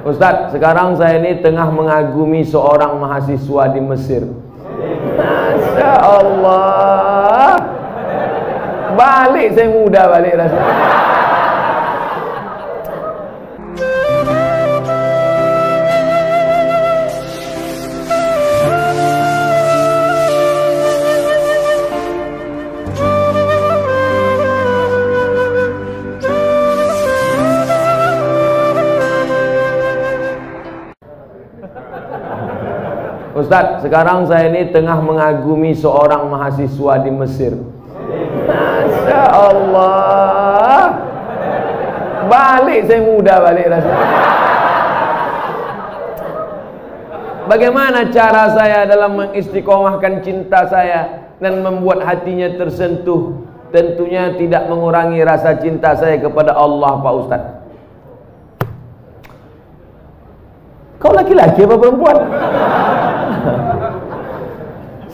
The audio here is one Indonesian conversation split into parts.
Ustadz, sekarang saya ini tengah mengagumi seorang mahasiswa di Mesir. Masya Allah. Balik saya muda balik rasanya. Ustadz, sekarang saya ini tengah mengagumi seorang mahasiswa di Mesir. Masya Allah. Balik saya muda balik rasanya. Bagaimana cara saya dalam mengistiqomahkan cinta saya dan membuat hatinya tersentuh? Tentunya tidak mengurangi rasa cinta saya kepada Allah, Pak Ustadz. Kau laki-laki apa perempuan?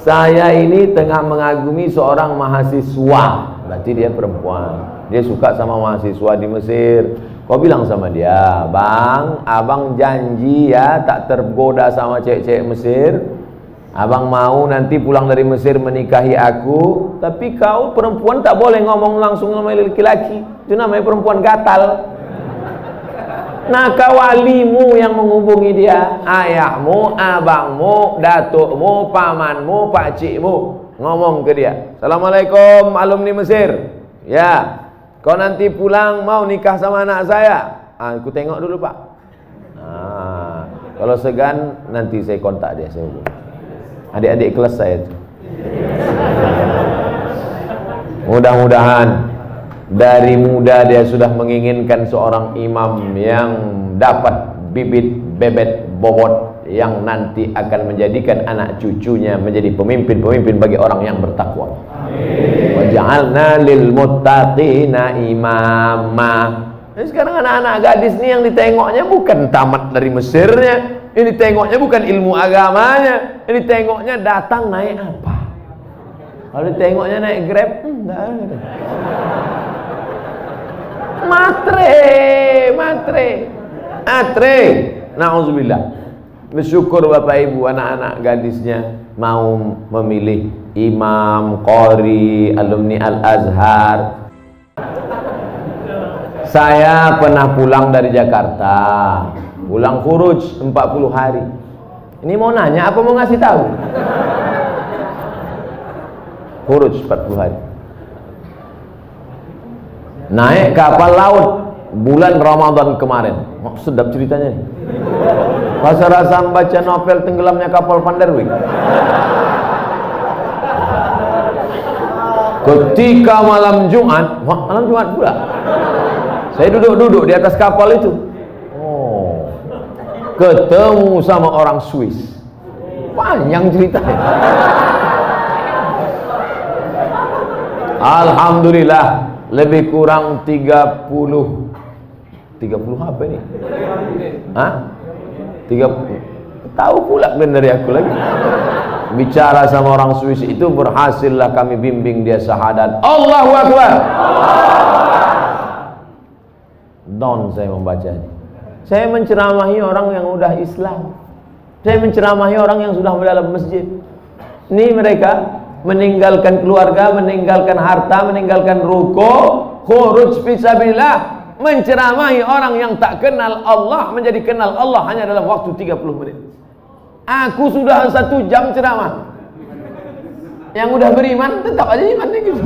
Saya ini tengah mengagumi seorang mahasiswa. Berarti dia perempuan. Dia suka sama mahasiswa di Mesir. Kau bilang sama dia, Bang, abang janji ya tak tergoda sama cewek-cewek Mesir. Abang mau nanti pulang dari Mesir menikahi aku. Tapi kau perempuan tak boleh ngomong langsung sama laki-laki. Itu namanya perempuan gatal. Nah, kawalimu yang menghubungi dia, ayahmu, abangmu, datukmu, pamanmu, pakcikmu, ngomong ke dia, Assalamualaikum alumni Mesir. Ya, kau nanti pulang mau nikah sama anak saya. Aku tengok dulu, Pak. Kalau segan nanti saya kontak dia, saya hubungi. Adik-adik kelas saya itu. Mudah-mudahan dari muda dia sudah menginginkan seorang imam yang dapat bibit bebet bobot yang nanti akan menjadikan anak cucunya menjadi pemimpin-pemimpin bagi orang yang bertakwa. Wa ja'alna lil muttaqina imama. Sekarang anak-anak gadis ini yang ditengoknya bukan tamat dari Mesirnya, ini tengoknya bukan ilmu agamanya, ini tengoknya datang naik apa? Kalau ditengoknya naik Grab, enggak ada. Matre. Na'udzubillah. Bersyukur Bapak Ibu anak-anak gadisnya mau memilih imam, qori, alumni Al-Azhar. Saya pernah pulang dari Jakarta, pulang khuruj 40 hari. Ini mau nanya apa mau ngasih tahu? Khuruj 40 hari. Naik kapal laut bulan Ramadan kemarin. Sedap ceritanya nih. Rasa-rasa membaca novel tenggelamnya kapal Panderwijk. Ketika malam Jumat pula, saya duduk-duduk di atas kapal itu. Ketemu sama orang Swiss. Panjang ceritanya. Alhamdulillah. Lebih kurang 30 apa ini? Hah? 30. Tahu pula kan dari aku lagi. Bicara sama orang Swiss itu berhasillah kami bimbing dia syahadat. Allahu Akbar. Down saya membacanya. Saya menceramahi orang yang udah Islam. Saya menceramahi orang yang sudah dalam masjid. Ini mereka meninggalkan keluarga, meninggalkan harta, meninggalkan ruko, khuruj fisabilillah, menceramahi orang yang tak kenal Allah menjadi kenal Allah hanya dalam waktu 30 menit. Aku sudah 1 jam ceramah. Yang udah beriman tetap aja iman gitu.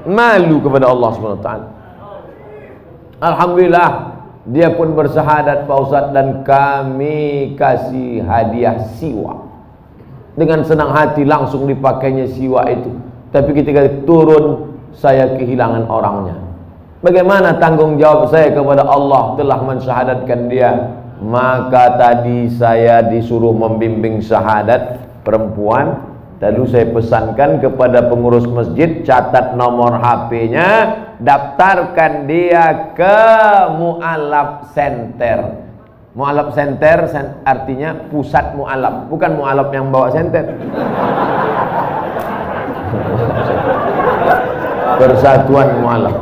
Malu kepada Allah SWT. Alhamdulillah dia pun bersyahadat Pak Ustadz dan kami kasih hadiah siwa. Dengan senang hati langsung dipakainya siwa itu. Tapi ketika turun saya kehilangan orangnya. Bagaimana tanggung jawab saya kepada Allah telah mensyahadatkan dia? Maka tadi saya disuruh membimbing syahadat perempuan. Lalu saya pesankan kepada pengurus masjid, catat nomor HP-nya, daftarkan dia ke Mu'alaf Center. Mu'alaf Center artinya pusat mu'alaf, bukan mu'alaf yang bawa senter. Persatuan mu'alaf.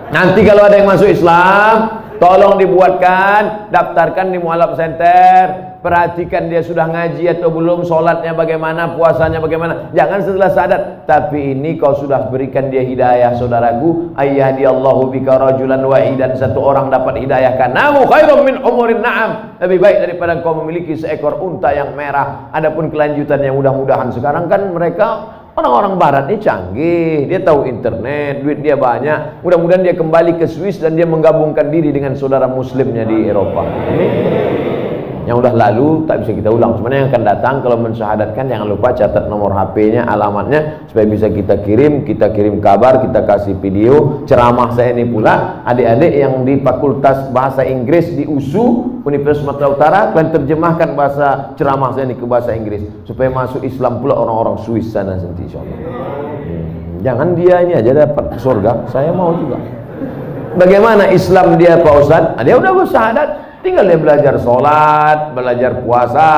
Nanti kalau ada yang masuk Islam, tolong dibuatkan, daftarkan di Mualaf Center. Perhatikan dia sudah ngaji atau belum, sholatnya bagaimana, puasanya bagaimana. Jangan setelah sadar. Tapi ini kau sudah berikan dia hidayah, saudaraku. Ayyadiyallahu bika rajulan wahidan. Satu orang dapat hidayah kanamu khairum min umurin na'am. Lebih baik daripada kau memiliki seekor unta yang merah. Adapun kelanjutannya mudah-mudahan sekarang kan mereka orang-orang barat ini canggih, dia tahu internet, duit dia banyak. Mudah-mudahan dia kembali ke Swiss dan dia menggabungkan diri dengan saudara muslimnya di Eropa. Ini yang udah lalu tak bisa kita ulang. Sebenarnya yang akan datang kalau mensyahadatkan jangan lupa catat nomor HP-nya, alamatnya supaya bisa kita kirim kabar, kita kasih video ceramah saya ini pula. Adik-adik yang di Fakultas Bahasa Inggris di USU Universitas Sumatera Utara, kalian terjemahkan bahasa ceramah saya ini ke bahasa Inggris supaya masuk Islam pula orang-orang Swiss sana nanti insyaallah. Jangan dia ini aja dapat surga, saya mau juga. Bagaimana Islam dia Pak Ustaz? Dia udah bersyahadat, tinggal dia belajar sholat, belajar puasa,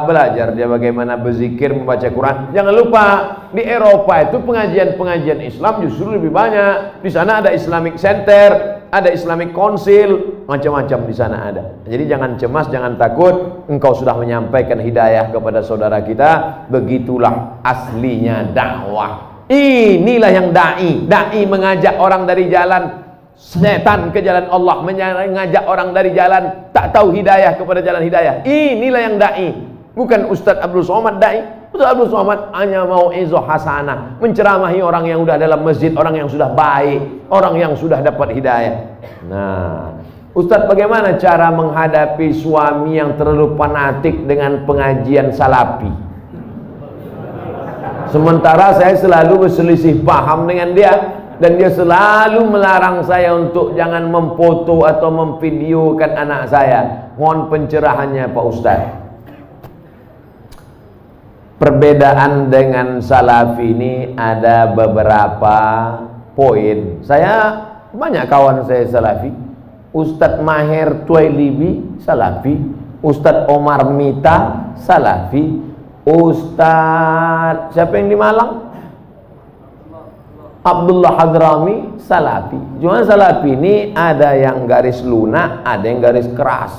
belajar dia bagaimana berzikir, membaca Quran. Jangan lupa di Eropa itu pengajian-pengajian Islam justru lebih banyak. Di sana ada Islamic Center, ada Islamic Council, macam-macam di sana ada. Jadi jangan cemas, jangan takut. Engkau sudah menyampaikan hidayah kepada saudara kita. Begitulah aslinya dakwah. Inilah yang dai. Dai mengajak orang dari jalan setan ke jalan Allah, mengajak orang dari jalan tak tahu hidayah kepada jalan hidayah. Inilah yang dai, bukan Ustadz Abdul Somad dai. Ustadz Abdul Somad hanya mau izoh hasanah, menceramahi orang yang sudah dalam masjid, orang yang sudah baik, orang yang sudah dapat hidayah. Nah, Ustadz bagaimana cara menghadapi suami yang terlalu fanatik dengan pengajian salafi? Sementara saya selalu berselisih paham dengan dia, dan dia selalu melarang saya untuk jangan memfoto atau memvideokan anak saya. Mohon pencerahannya Pak Ustaz. Perbedaan dengan salafi ini ada beberapa poin. Saya banyak kawan saya salafi. Ustadz Maher Tuailibi salafi, Ustadz Omar Mita salafi, Ustadz siapa yang di Malang? Abdullah Hadrami salafi. Cuma salafi ini ada yang garis lunak, ada yang garis keras.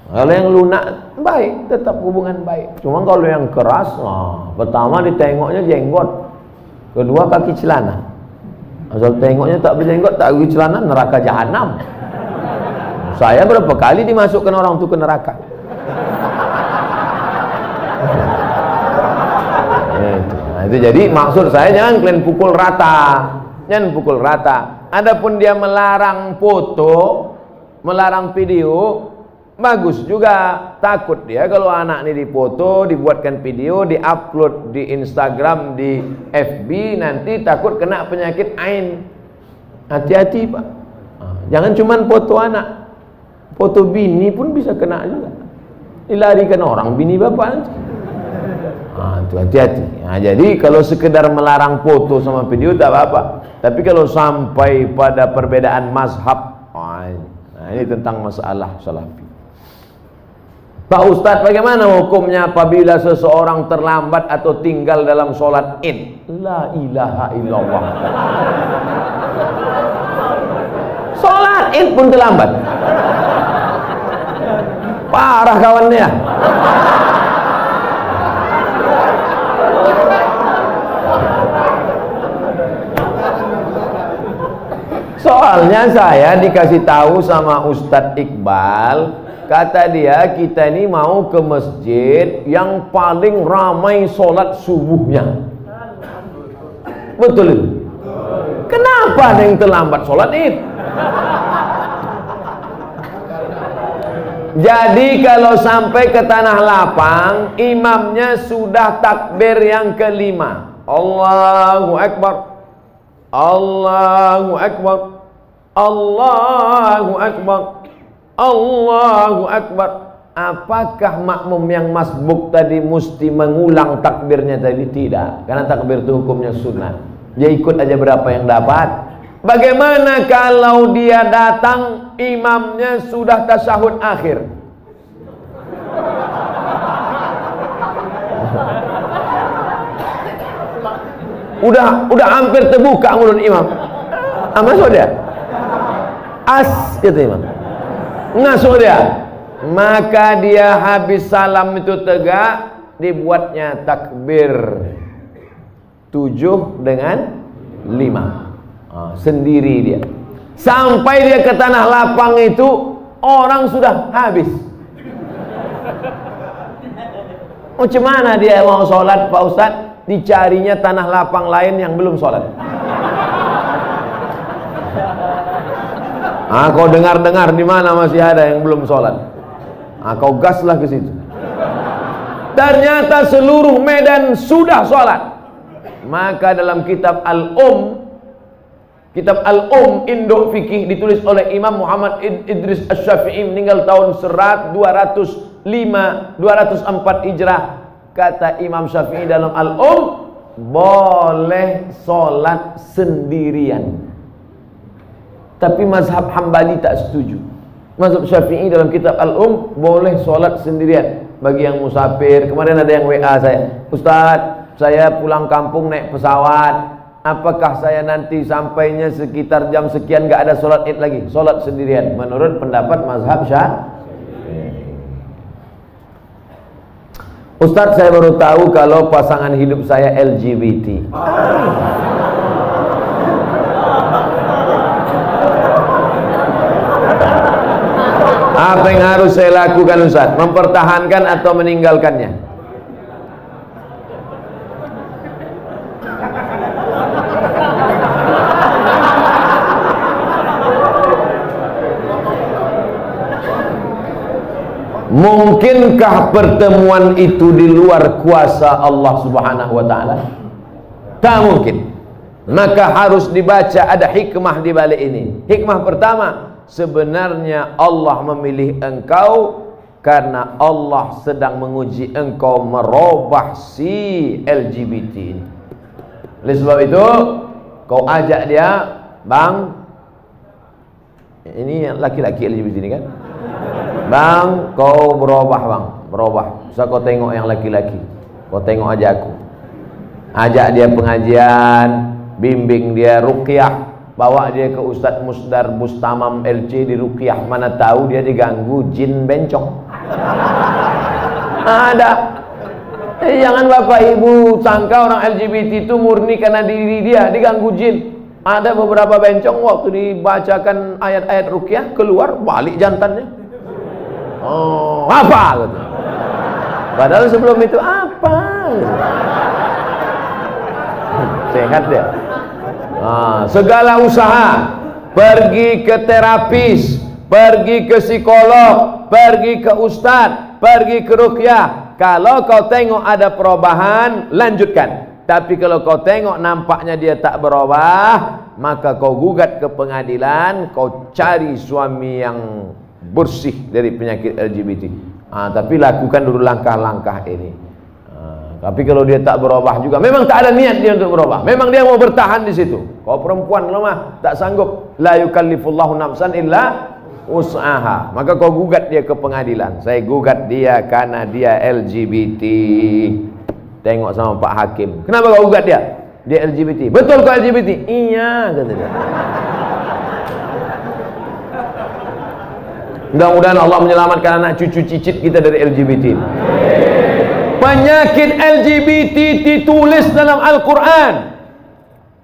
Kalau yang lunak baik, tetap hubungan baik. Cuma kalau yang keras, pertama ditengoknya jenggot, kedua kaki celana. Asal tengoknya tak berjenggot, tak kaki celana, neraka jahanam. Saya berapa kali dimasukkan orang itu ke neraka. Itu jadi maksud saya jangan kalian pukul rata, jangan pukul rata. Adapun dia melarang foto, melarang video, bagus juga. Takut dia kalau anak ini difoto, dibuatkan video, diupload di Instagram, di FB, nanti takut kena penyakit ain. Hati-hati Pak. Jangan cuma foto anak, foto bini pun bisa kena juga. Dilarikan orang bini bapak nanti. Itu hati-hati. Jadi kalau sekedar melarang foto sama video tak apa-apa. Tapi kalau sampai pada perbedaan mazhab, ini tentang masalah salafi. Pak Ustadz, bagaimana hukumnya apabila seseorang terlambat atau tinggal dalam sholat id? La ilaha illallah. Sholat id pun terlambat. Parah kawannya. Soalnya saya dikasih tahu sama Ustadz Iqbal, kata dia kita ini mau ke masjid yang paling ramai sholat subuhnya. Betul? Kenapa ada yang terlambat sholat id? Jadi kalau sampai ke tanah lapang, imamnya sudah takbir yang kelima, Allahu Akbar, Allahu Akbar, Allahu Akbar, Allahu Akbar. Apakah makmum yang masbuk tadi mesti mengulang takbirnya tadi? Tidak, karena takbir itu hukumnya sunnah. Dia ikut aja berapa yang dapat. Bagaimana kalau dia datang imamnya sudah tasyahud akhir? Udah hampir terbuka mulut imam. Masuk dia. ngas, kata imam. Ngasuh dia. Maka dia habis salam itu tegak, dibuatnya takbir 7 dengan 5. Sendiri dia. Sampai dia ke tanah lapang itu, orang sudah habis. Macam mana dia mau sholat, Pak Ustadz? Dicarinya tanah lapang lain yang belum sholat. Kau dengar-dengar di mana masih ada yang belum sholat. Kau gaslah ke situ. Ternyata seluruh Medan sudah sholat. Maka dalam kitab Kitab Al-Um Indo Fikih ditulis oleh Imam Muhammad Idris Asy-Syafi'i meninggal tahun 204 Hijrah. Kata Imam Syafi'i dalam Al-Um, boleh sholat sendirian. Tapi mazhab Hambali tak setuju. Mazhab Syafi'i dalam kitab Al-Um boleh sholat sendirian. Bagi yang musafir, kemarin ada yang WA saya, Ustadz, saya pulang kampung naik pesawat, apakah saya nanti sampainya sekitar jam sekian gak ada sholat id lagi? Sholat sendirian menurut pendapat mazhab Syafi'i. Ustadz, saya baru tahu kalau pasangan hidup saya LGBT. Apa yang harus saya lakukan, Ustadz? Mempertahankan atau meninggalkannya? Mungkinkah pertemuan itu di luar kuasa Allah Subhanahu wa ta'ala? Tak mungkin. Maka harus dibaca, ada hikmah di balik ini. Hikmah pertama, sebenarnya Allah memilih engkau karena Allah sedang menguji engkau merubah si LGBT ini. Oleh sebab itu, kau ajak dia, Bang, ini laki-laki LGBT ini kan? Bang, kau berubah bang, berubah. Bisa kau tengok yang laki-laki, kau tengok aja aku. Ajak dia pengajian, bimbing dia ruqyah, bawa dia ke Ustadz Musdar Bustamam LC di ruqyah. Mana tahu dia diganggu jin bencong. Ada. Jangan bapak ibu sangka orang LGBT itu murni karena diri dia diganggu jin. Ada beberapa bencong waktu dibacakan ayat-ayat ruqyah keluar balik jantannya. Oh, apa gitu. Padahal sebelum itu apa gitu. Sehat dia. Segala usaha, pergi ke terapis, pergi ke psikolog, pergi ke ustadz, pergi ke ruqyah. Kalau kau tengok ada perubahan, lanjutkan. Tapi kalau kau tengok nampaknya dia tak berubah, maka kau gugat ke pengadilan, kau cari suami yang bersih dari penyakit LGBT. Tapi lakukan dulu langkah-langkah ini. Tapi kalau dia tak berubah juga, memang tak ada niat dia untuk berubah, memang dia mau bertahan di situ. Kau perempuan lemah, tak sanggup. La yukallifullahu nafsan illa wus'aha. Maka kau gugat dia ke pengadilan. Saya gugat dia karena dia LGBT. Tengok sama Pak Hakim. Kenapa kau gugat dia? Dia LGBT. Betul kau LGBT? Iya, kata dia. Mudah-mudahan Allah menyelamatkan anak cucu cicit kita dari LGBT. Penyakit LGBT ditulis dalam Al-Quran.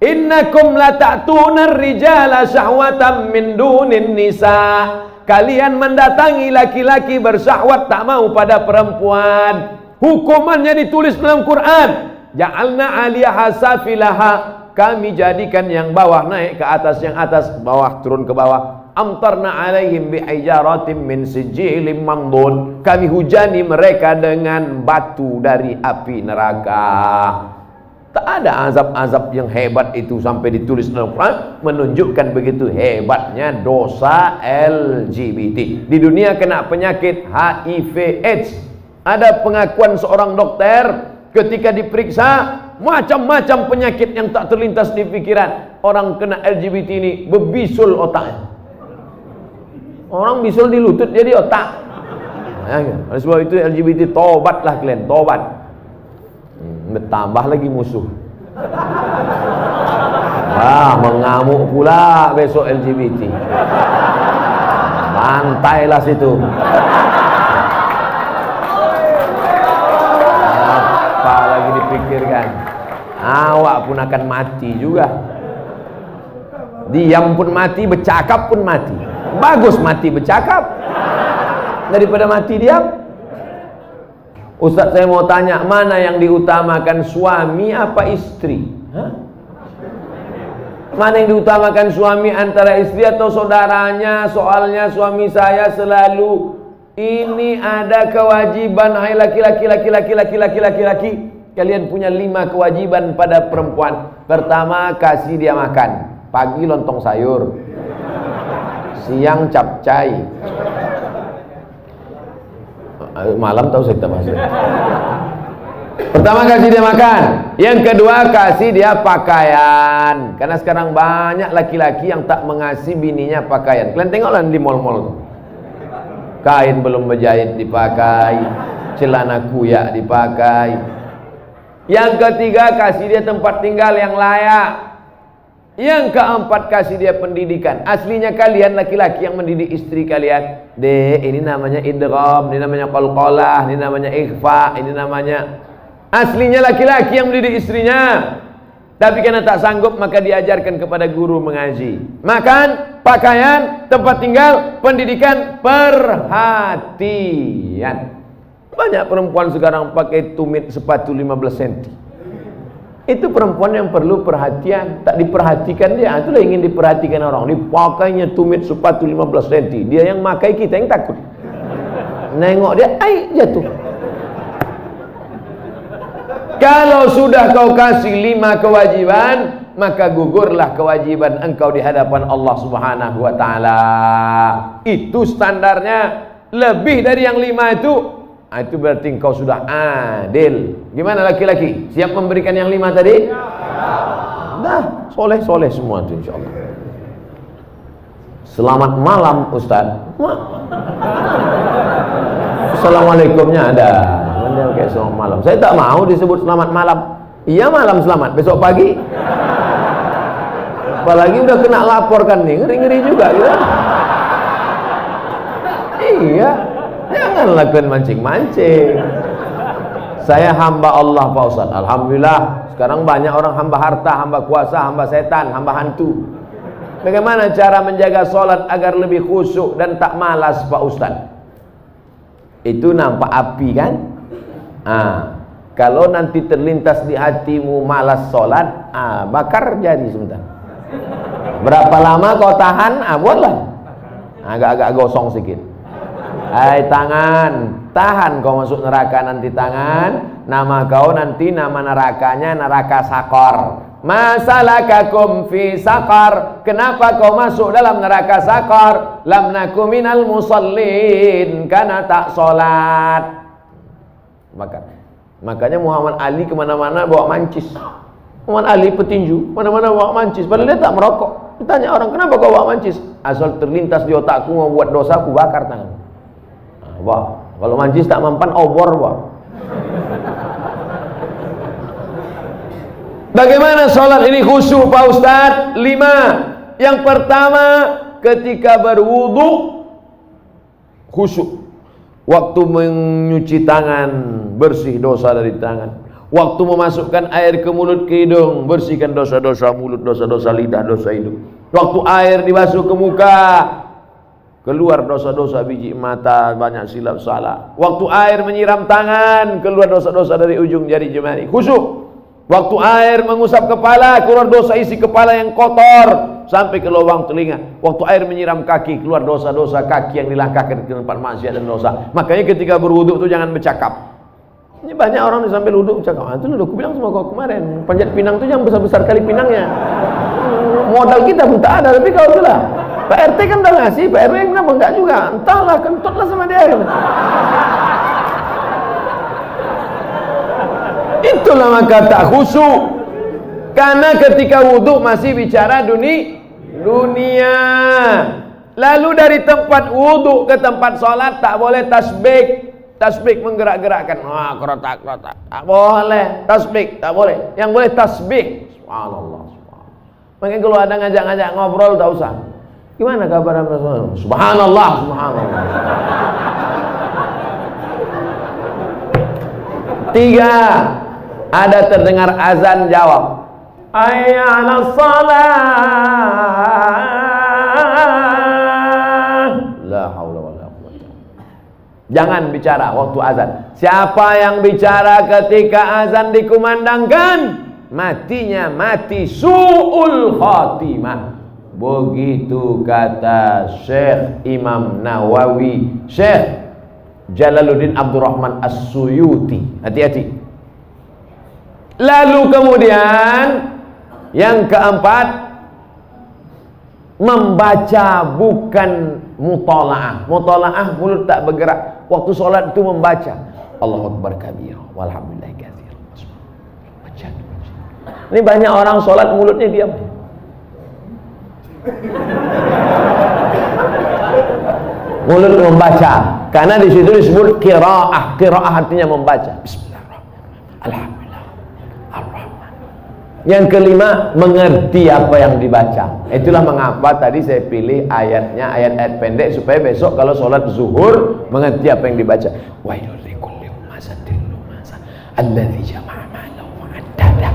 Innakum la ta'tuna ar-rijala syahwatan min dunin nisa. Kalian mendatangi laki-laki bersyahwat tak mau pada perempuan. Hukumannya ditulis dalam Quran. Ja'alna 'aliyaha safilaha. Kami jadikan yang bawah naik ke atas, yang atas bawah turun ke bawah. Amtarna alaihim bihijaratin min sijilin mandun. Kami hujani mereka dengan batu dari api neraka. Tak ada azab-azab yang hebat itu sampai ditulis dalam Quran, menunjukkan begitu hebatnya dosa LGBT. Di dunia kena penyakit HIV AIDS. Ada pengakuan seorang dokter ketika diperiksa, macam-macam penyakit yang tak terlintas di pikiran. Orang kena LGBT ini berbisul otaknya. Orang bisul di lutut jadi otak. Oleh sebab itu LGBT, tobatlah kalian, tobat. Bertambah lagi musuh. Mengamuk pula besok LGBT. Bantailah situ. Apa lagi dipikirkan? Awak pun akan mati juga. Diam pun mati, bercakap pun mati. Bagus mati bercakap daripada mati diam. Ustaz, saya mau tanya, mana yang diutamakan, suami apa istri? Hah? Mana yang diutamakan, suami antara istri atau saudaranya? Soalnya suami saya selalu ini ada kewajiban. Hai laki-laki. Kalian punya 5 kewajiban pada perempuan. Pertama, kasih dia makan. Pagi lontong sayur, siang capcay, malam tahu saya tak masuk. Pertama, kasih dia makan. Yang kedua, kasih dia pakaian. Karena sekarang banyak laki-laki yang tak mengasihi bininya pakaian. Kalian tengoklah di mall-mall tuh. Kain belum berjahit dipakai, celana kuyak dipakai. Yang ketiga, kasih dia tempat tinggal yang layak. Yang keempat, kasih dia pendidikan. Aslinya kalian laki-laki yang mendidik istri kalian. Dek, ini namanya idgham, ini namanya qalqalah, ini namanya ikhfa, ini namanya. Aslinya laki-laki yang mendidik istrinya. Tapi karena tak sanggup, maka diajarkan kepada guru mengaji. Makan, pakaian, tempat tinggal, pendidikan, perhatian. Banyak perempuan sekarang pakai tumit sepatu 15 cm. Itu perempuan yang perlu perhatian. Tak diperhatikan dia. Itulah ingin diperhatikan orang. Dipakainya tumit sepatu 15 cm. Dia yang makai, kita yang takut. Nengok dia, ai jatuh. Kalau sudah kau kasih 5 kewajiban, maka gugurlah kewajiban engkau di hadapan Allah Subhanahu wa taala. Itu standarnya. Lebih dari yang 5 itu berarti engkau sudah adil. Gimana laki-laki? Siap memberikan yang 5 tadi? Dah, soleh-soleh semua itu insyaallah. Selamat malam Ustaz. Assalamualaikumnya ada. Dia kayak selamat malam. Saya tak mau disebut selamat malam. Iya malam selamat, besok pagi. Apalagi udah kena laporkan nih, ngeri-ngeri juga gitu. Iya. Jangan lakukan mancing-mancing. Saya hamba Allah Pak Ustaz. Alhamdulillah. Sekarang banyak orang hamba harta, hamba kuasa, hamba setan, hamba hantu. Bagaimana cara menjaga sholat agar lebih khusyuk dan tak malas Pak Ustaz? Itu nampak api kan? Kalau nanti terlintas di hatimu malas sholat, bakar jari sebentar. Berapa lama kau tahan? Buatlah. Agak-agak gosong sedikit. Hai tangan, tahan kau masuk neraka nanti tangan. Nama kau nanti nama nerakanya neraka sakor. Masalakakum fi sakor. Kenapa kau masuk dalam neraka sakor? Lam naku minal musallin, karena tak sholat. Makanya Muhammad Ali kemana-mana bawa mancis. Muhammad Ali petinju, mana-mana bawa mancis. Padahal dia tak merokok. Ditanya orang, kenapa kau bawa mancis? Asal terlintas di otakku mau buat dosa, aku bakar tangan. Wah, kalau mancis tak mempan obor, wah. Bagaimana sholat ini khusyuk Pak Ustadz? 5. Yang pertama, ketika berwudu khusyuk. Waktu menyuci tangan, bersih dosa dari tangan. Waktu memasukkan air ke mulut, ke hidung, bersihkan dosa-dosa mulut, dosa-dosa lidah, dosa hidung. Waktu air dibasuh ke muka, keluar dosa-dosa biji mata, banyak silap salah. Waktu air menyiram tangan, keluar dosa-dosa dari ujung jari jemari. Khusyuk. Waktu air mengusap kepala, keluar dosa isi kepala yang kotor sampai ke lubang telinga. Waktu air menyiram kaki, keluar dosa-dosa kaki yang dilangkahkan ke tempat maksiat dan dosa. Makanya ketika berwuduk itu jangan bercakap. Ini banyak orang sambil wuduk bercakap. Itu udah aku bilang sama kau kemarin, panjat pinang itu jangan besar-besar kali pinangnya. Modal kita pun tak ada, tapi kau itulah. Pak RT kan udah ngasih, Pak RW kenapa enggak juga? Entahlah, kentutlah sama dia. Itulah maka tak khusyuk. Karena ketika wudhu masih bicara dunia. Lalu dari tempat wudhu ke tempat sholat tak boleh tasbih. Tasbih menggerak-gerakkan. Kerotak. Tak boleh. Tasbih tak boleh. Yang boleh tasbih. Subhanallah. Makanya kalau ada ngajak-ngajak ngobrol tak usah. Gimana kabar Rasulullah? Subhanallah, subhanallah. 3, ada terdengar azan, jawab, hayya 'alas shalah. La haula wala quwwata. Jangan bicara waktu azan. Siapa yang bicara ketika azan dikumandangkan, matinya mati su'ul khatimah. Begitu kata Syekh Imam Nawawi, Syekh Jalaluddin Abdurrahman As-Suyuti. Hati-hati. Lalu kemudian yang keempat, membaca bukan mutalaah. Mutalaah mulut tak bergerak. Waktu sholat itu membaca Allahu Akbar kabira walhamdulillah katsir. Baca. Ini banyak orang sholat mulutnya diam. Mulut membaca, karena di situ disebut qiraah. Qiraah artinya membaca. Bismillahirrahmanirrahim. Alhamdulillah. Ar-Rahman. Yang kelima, mengerti apa yang dibaca. Itulah mengapa tadi saya pilih ayatnya, ayat-ayat pendek, supaya besok kalau sholat zuhur mengerti apa yang dibaca. Wailul likulli humazatin lumazah alladzi jama'a malahu wa 'addada.